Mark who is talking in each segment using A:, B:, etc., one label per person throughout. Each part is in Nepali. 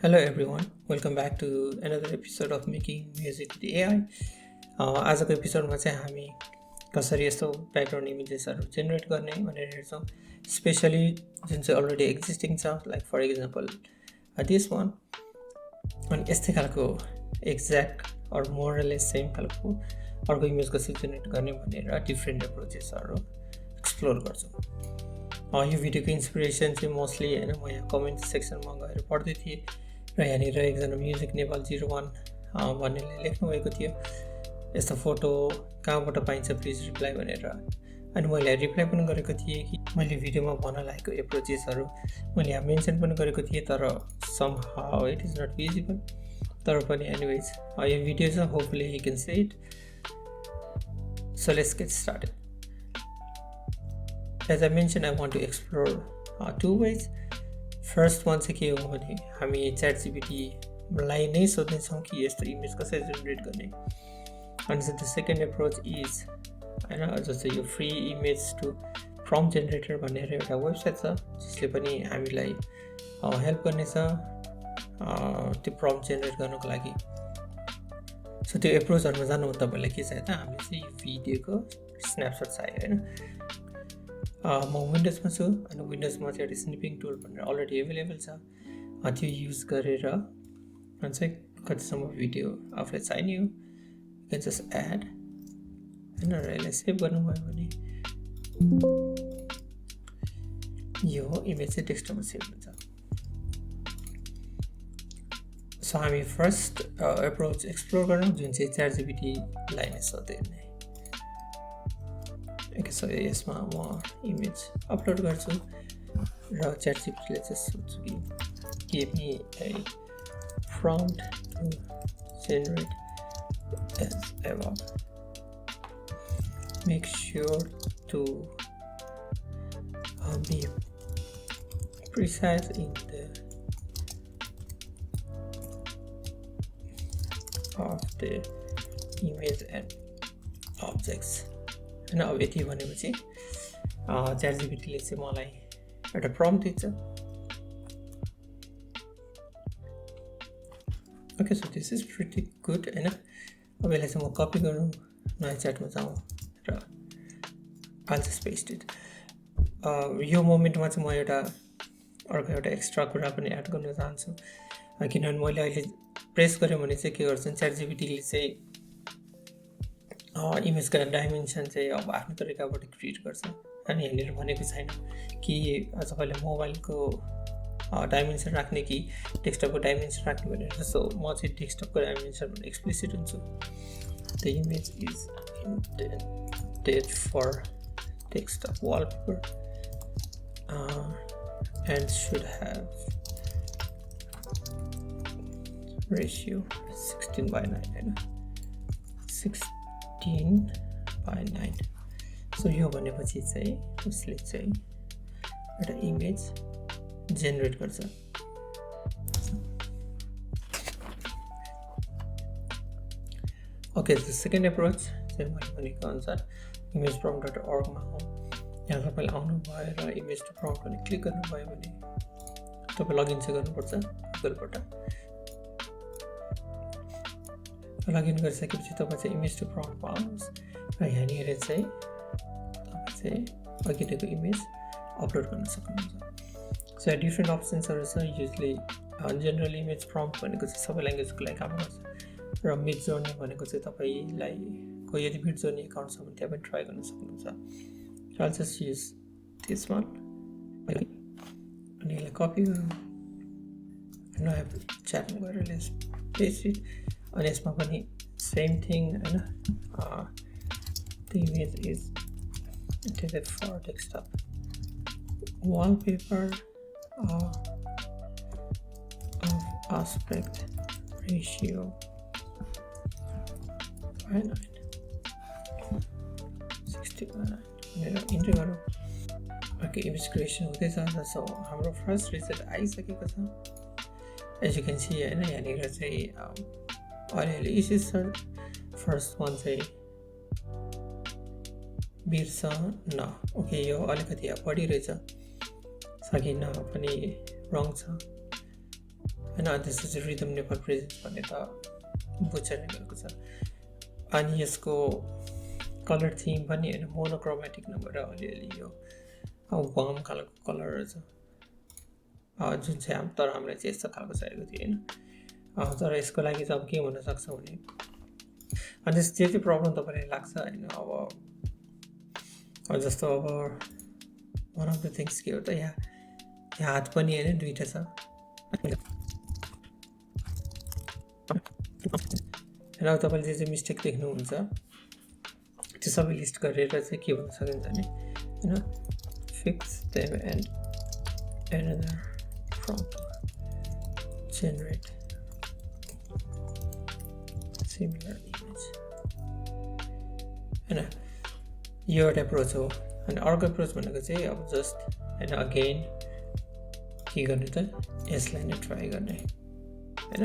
A: Hello everyone, welcome back to another episode of Making Music with AI. आजको एपिसोडमा चाहिँ हामी कसरी यस्तो ब्याकग्राउन्ड इमेजेसहरू जेनेरेट गर्ने भनेर हेर्छौँ, स्पेसली जुन चाहिँ अलरेडी एक्जिस्टिङ छ, like for example this one. अनि यस्तै खालको एक्ज्याक्ट अर मोरलेस सेम खालको अर्को इमेज कसरी जेनेरेट गर्ने भनेर डिफ्रेन्ट एप्रोचेसहरू एक्सप्लोर गर्छौँ। यो भिडियोको इन्सपिरेसन चाहिँ मोस्टली होइन, म यहाँ कमेन्ट सेक्सनमा गएर पढ्दै थिएँ र यहाँनिर एकजना म्युजिक नेपाल 01 भन्नेले लेख्नुभएको थियो, यस्तो फोटो कहाँबाट पाइन्छ प्लिज रिप्लाई भनेर। अनि मैले रिप्लाई पनि गरेको थिएँ कि मैले भिडियोमा भन्न लागेको एप्रोचेसहरू मैले यहाँ मेन्सन पनि गरेको थिएँ, तर somehow it is not visible. तर पनि एनिवेज यो भिडियो छ, hopefully you can see it. So let's get started. As I mentioned, I want to explore two ways. First one चाहिँ के हो भने हामी ChatGPT लाई नै सोध्नेछौँ कि यस्तो इमेज कसरी जेनेरेट गर्ने। अनि द सेकेन्ड एप्रोच इज होइन, जस्तै यो free image to prompt generator भनेर एउटा वेबसाइट छ जसले पनि हामीलाई हेल्प गर्नेछ त्यो प्रम्प्ट जेनेरेट गर्नको लागि। सो त्यो एप्रोचहरूमा जानुभन्दा तपाईँलाई के चाहियो त, हामीले चाहिँ यो भिडियोको स्न्यापसट चाहियो होइन। म विन्डोजमा छु अनि विन्डोजमा चाहिँ एउटा स्निपिङ टुल भनेर अलरेडी एभाइलेबल छ, त्यो युज गरेर अनि चाहिँ कतिसम्म भिडियो आफूलाई चाहिने हो क्यान जस्ट एड होइन, र यसलाई सेभ गर्नुभयो भने यो इमेज चाहिँ डेस्कटपमा सेभ हुन्छ। सो हामी फर्स्ट एप्रोच एक्सप्लोर गरौँ जुन चाहिँ ChatGPT-लाई नै सोध्ने। ओके, सो यसमा म इमेज अपलोड गर्छु र ChatGPT-ले चाहिँ सोध्छु कि give me A prompt to generate as above. Make sure to be precise in the of the image and objects. होइन, अब यति भनेपछि ChatGPT-ले चाहिँ मलाई एउटा प्रम्प्ट दिन्छ। Okay, so this is pretty good होइन। अब यसलाई चाहिँ म कपी गरौँ, नयाँ च्याटमा जाउँ र आई जस्ट पेस्ट इट। यो मोमेन्टमा चाहिँ म अर्को एउटा एक्स्ट्रा कुरा पनि एड गर्न चाहन्छु, किनभने मैले अहिले प्रेस गरेँ भने चाहिँ के गर्छ ChatGPT-ले चाहिँ इमेजका डाइमेन्सन चाहिँ अब आफ्नो तरिकाबाट क्रिएट गर्छ। अनि यहाँनिर भनेको छैन कि तपाईँले मोबाइलको डाइमेन्सन राख्ने कि डेस्कटपको डाइमेन्सन राख्ने भनेर। सो म चाहिँ डेस्कटपको डाइमेन्सन भनेर एक्सप्लिसिट हुन्छु। The image is intended for desktop wallpaper and should have ratio 16:9 होइन, 16:9। सो यो भनेपछि चाहिँ उसले चाहिँ एउटा इमेज जेनेरेट गर्छ। ओके, सेकेन्ड एप्रोच चाहिँ मैले भनेको अनुसार imageprompt.org मा हो। यहाँ तपाईँले आउनुभयो र इमेज टु प्रम्प्ट भने क्लिक गर्नुभयो भने तपाईँ लगइन चाहिँ गर्नुपर्छ गुगलबाट। लगइन गरिसकेपछि तपाईँ चाहिँ इमेज टु प्रम्प्टमा आउनुहोस् र यहाँनिर चाहिँ तपाईँ चाहिँ अघिदेखिको इमेज अपलोड गर्न सक्नुहुन्छ। सो डिफ्रेन्ट अप्सन्सहरू छ। युजली जेनरल इमेज प्रम्प्ट भनेको चाहिँ सबै ल्याङ्ग्वेजको लागि काम गर्छ र मिड जर्नी भनेको चाहिँ तपाईँलाई कोही यदि मिड जर्नी एकाउन्ट छ भने त्यहाँ पनि ट्राई गर्न सक्नुहुन्छ। I'll just use this one अनि यसलाई कपी गरौँ, नयाँ च्याटमा गएर लेट्स पेस्ट इट। अनि यसमा पनि सेम थिङ होइन, the image is intended for desktop wallpaper of aspect ratio 16:9 enter गरौँ। ओके, इमेज क्रिएसन हुँदैछ। सो हाम्रो फर्स्ट रिजल्ट आइसकेको छ। एज यु क्यान सी होइन, यहाँनिर चाहिँ अलिअलि इस्युज छ। फर्स्ट वान चाहिँ बिर्स न, ओके यो अलिकति यहाँ बढिरहेछ, सकिन पनि रङ छ हैन this is rhythm Nepal presence भन्ने त बुझ्न गएको छ अनि यसको कलर थीम पनि हैन मोनोक्रोमेटिक नभएर अलिअलि यो वार्म खालको कलरहरु छ जुन चाहिँ तर हामीलाई चाहिँ यस्तो खालको चाहिएको थियो हैन तर यसको लागि चाहिँ अब के हुन सक्छ भने अनि त्यति प्रब्लम तपाईलाई लाग्छ हैन अब जस्तो अब one of the things के हो त यहाँ हात पनि हैन दुईटा छ र तपाईले जे मिस्टेक देख्नुहुन्छ त्यो सबै लिस्ट गरेर चाहिँ के भन्न सकिन्छ भने हैन fix them and another prompt generate similar image हैन यो एउटा अप्रोच हो अनि अर्को अप्रोच भनेको चाहिँ अब जस्ट हैन अगेन के गर्ने त यसलाई नै ट्राई गर्ने हैन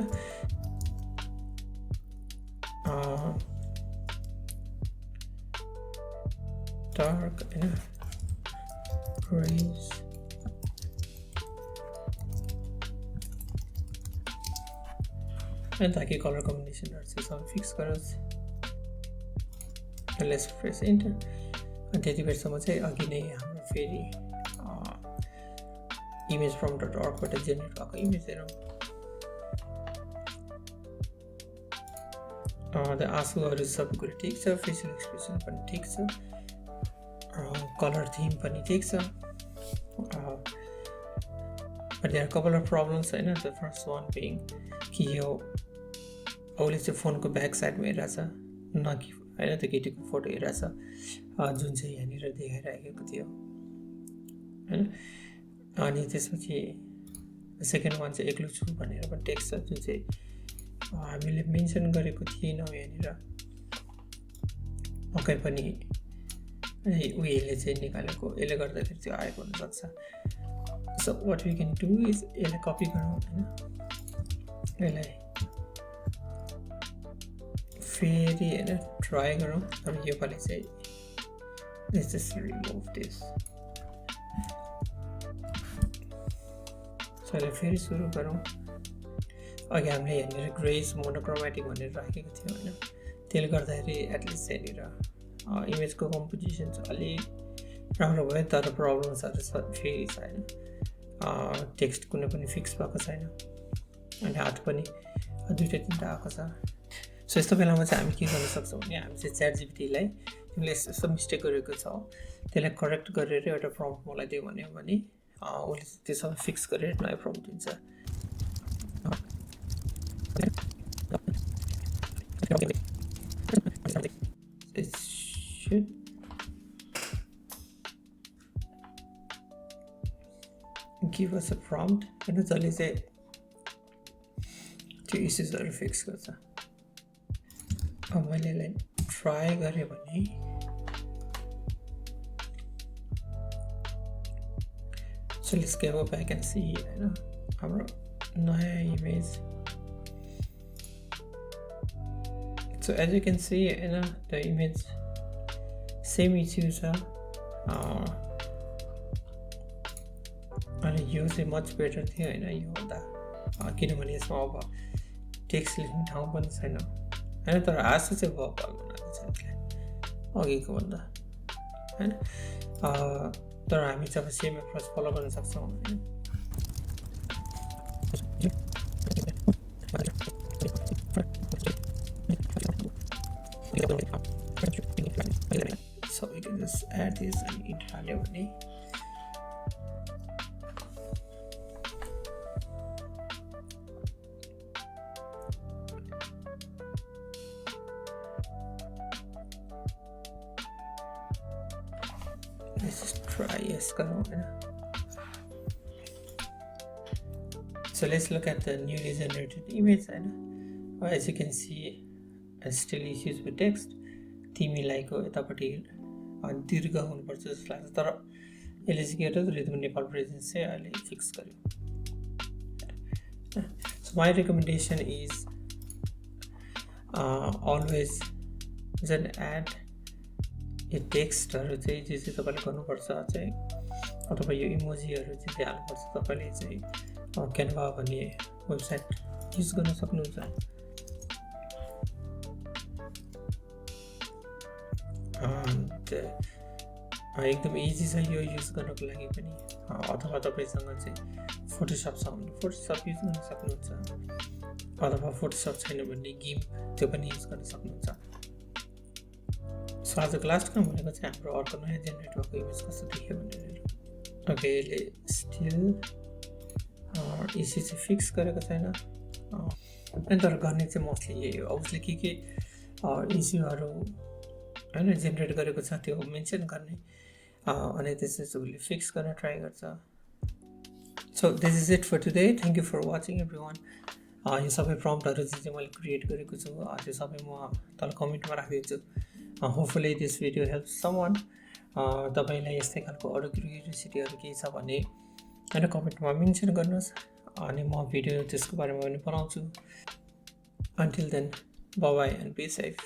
A: dark हैन grays and ताकि कलर कम्बिनेसनहरु चाहिँ सबै फिक्स गरोस् लेट्स प्रेस इन्टर अनि त्यति बेरसम्म चाहिँ अघि नै हाम्रो फेरि imageprompt.org बाट जेनेरेट भएको इमेज हेरौँ द आँसुहरु सबै कुरा ठिक छ फेसियल एक्सप्रेसन पनि ठिक छ कलर थीम पनि ठिक छ but there are a couple of problems हैन the first one being कि यो औले चाहिँ फोनको ब्याक साइडमा हेरिरहेछ न कि हैन त्यो केटीको फोटो हेरिरहेछ जुन चाहिँ यहाँनिर देखाइरहेको थियो हैन अनि त्यसपछि सेकेन्ड वान चाहिँ एक्लो छु भनेर पनि टेक्स्ट छ जुन चाहिँ हामीले मेन्सन गरेको थिएनौँ यहाँनिर पक्कै पनि उहिले चाहिँ निकालेको यसले गर्दाखेरि चाहिँ आएको हुन सक्छ so what we can do is यसलाई कपी गरौँ हैन यसलाई फेरि हैन ट्राई गरौँ तर यो पालि चाहिँ let's just remove this so यसलाई फेरि सुरु गरौँ अघि हामीले यहाँनिर ग्रेस मोनोक्रोमेटिक भनेर राखेको थियौँ हैन त्यसले गर्दाखेरि एटलिस्ट यहाँनिर इमेजको कम्पोजिसन चाहिँ अलि राम्रो भयो तर प्रब्लम्सहरु फेरि छ हैन टेक्स्ट कुनै पनि फिक्स भएको छैन अनि हात पनि दुईटा तीनटा आएको छ सो यस्तो बेलामा चाहिँ हामी के गर्न सक्छौँ भने हामी चाहिँ ChatGPT लाई तिमीले यस्तो मिस्टेक गरेको छ त्यसलाई करेक्ट गरेर एउटा प्रम्प्ट मलाई दियो भने उसले त्यो सबै फिक्स गरेर नयाँ प्रम्प्ट दिन्छ it should give us a prompt and जसले चाहिँ त्यो इस्युजहरु फिक्स गर्छ अब मैले यसलाई ट्राई गरेँ भने so let's go back and see हैन हाम्रो नयाँ image so as you can see the image same issue छ अनि यो चाहिँ मच बेटर थियो हैन यो भन्दा किनभने यसमा अब टेक्स्ट लेख्ने ठाउँ पनि छैन हैन तर आशा चाहिँ भयो बनाएको छ यसले अघिको भन्दा हैन तर हामी चाहिँ अब सेम एप्रोच फलो गर्न सक्छौँ हैन so we can just add this and entirely भने let's just try yes गरौँ हैन so let's look at the newly generated image हैन as you can see still issues with text तिमीलाई को यतापट्टि दीर्घ हुनुपर्छ जस्तो लाग्छ तर यसले चाहिँ के गर्छ रिदम नेपाल प्रेजेन्स चाहिँ अहिले फिक्स गर्यो so my recommendation is always then add a टेक्स्टहरु चाहिँ जे चाहिँ तपाईले गर्नुपर्छ चाहिँ अथवा यो इमोजीहरु चाहिँ हाल्नुपर्छ तपाईले चाहिँ क्यानभा भन्ने वेबसाइट युज गर्न सक्नुहुन्छ। एकदम इजी छ यो युज गर्नको लागि पनि। अथवा तपाईँसँग चाहिँ फोटोसप छ भने फोटोसप युज गर्न सक्नुहुन्छ, अथवा फोटोसप छैन भने गेम त्यो पनि युज गर्न सक्नुहुन्छ। सो आजको लास्ट काम भनेको चाहिँ हाम्रो अर्को नयाँ जेनेरेट भएको इमेज कस्तो देखियो भनेर। ओके, यसले स्टिल इसी चाहिँ फिक्स गरेको छैन, अनि तर गर्ने चाहिँ मोस्टली यही हो। उसले के इस्युहरू होइन जेनेरेट गरेको छ त्यो मेन्सन गर्ने, अनि त्यसपछि उसले फिक्स गर्न ट्राई गर्छ। So this is it for today. Thank you for watching everyone. यो सबै प्रम्प्टहरू चाहिँ मैले क्रिएट गरेको छु, त्यो सबै म तल कमेन्टमा राखिदिन्छु। Hopefully this video help someone. तपाईँलाई यस्तै खालको अरू क्युरियोसिटीहरू केही छ भने होइन कमेन्टमा मेन्सन गर्नुहोस्, अनि म भिडियो त्यसको बारेमा पनि बनाउँछु। Until then, bye bye and be safe.